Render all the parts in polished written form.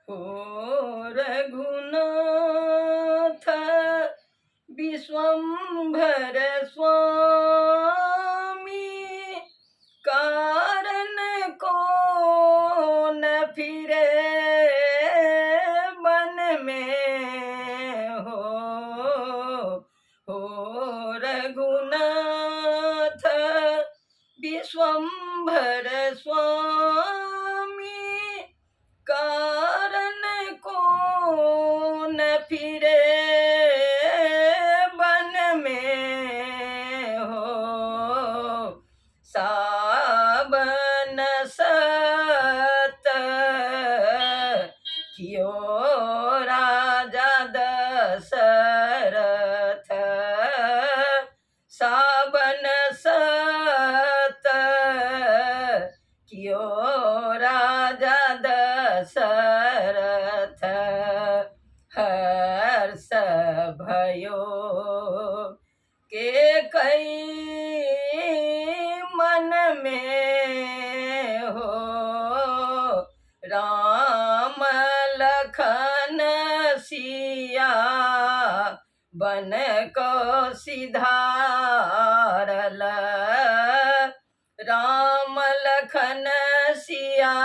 हो रघुनाथ विश्वम्भर स्वामी, कारण को न फिरे वन में हो रघुनाथ विश्वम्भर स्वामी, कारण को न फिरे वन में हो। सावन सत कियो राजा दशरथ, सावन सत कियो राजा दशरथ, हर्ष भयो के कई मन में हो। राम लखन सिया बन को सिधारल, राम लखन सिया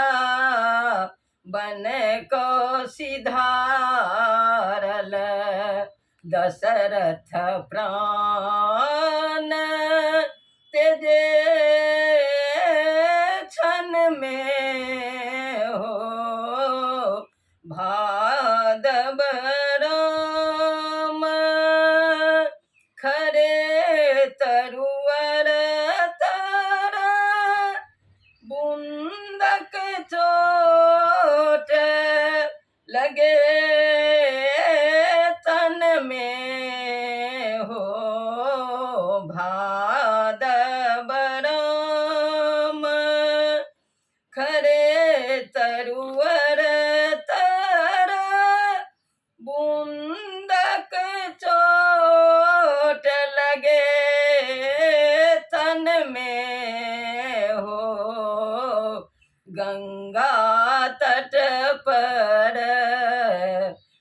बन को सिधारल, दशरथ प्राण तेजे क्षण में हो। भादव राम खरे तरुवर तारा, बूंदक चोट लगे तन में हो। भादव राम खरे तरुवर तारा, बूंदक चोट लगे तन में हो। गंगा तट पर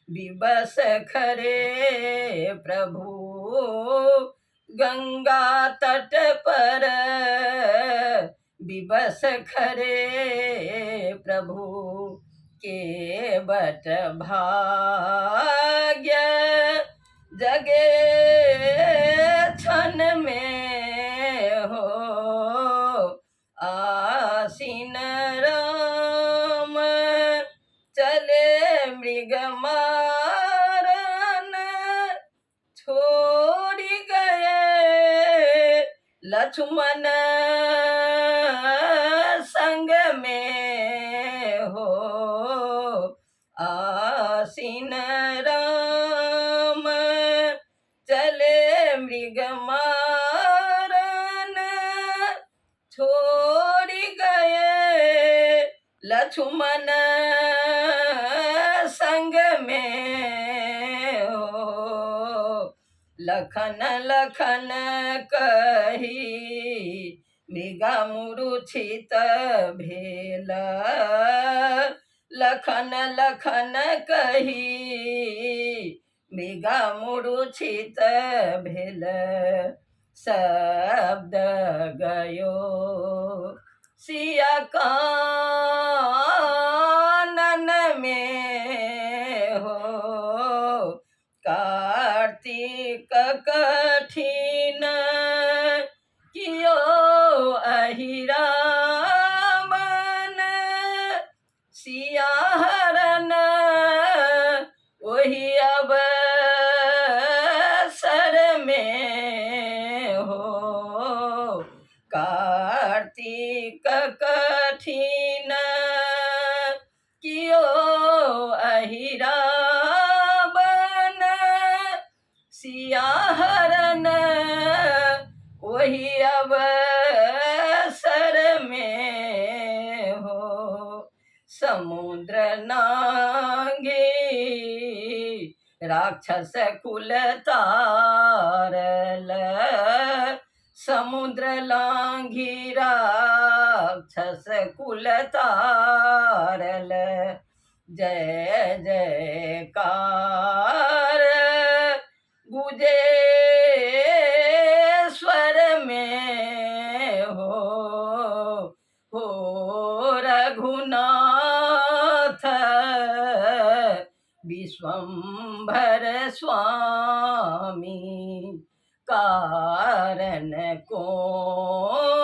विवश खरे प्रभु, गंगा तट पर विवश खरे प्रभु, केवट भाग्य जगे क्षण में हो। आसीन राम चले मृग मारन, छोड़ी गए लक्ष्मण संग में हो। आसीन राम चले मृग मारन, छोड़ी गए लक्ष्मण संग में हो। लखन लखन कही मृगा मूर्छित भेल, लखन लखन कही मृगा मूर्छित भेल, शब्द गयो सिया कानन में हो। कार्तिक कठिन कियो अहिरावन, सिया हरन वही अवसर में हो। कार्तिक कठिन कियो अहिरावन, सिया हरन वही अवसर में हो। समुद्र नांगे राक्षस कुल तारल, समुद्र लांघी राक्षस कुल तारल, जय जयकार गुजे स्वर में हो रघुनाथ विश्वम्भर स्वामी कारण कौन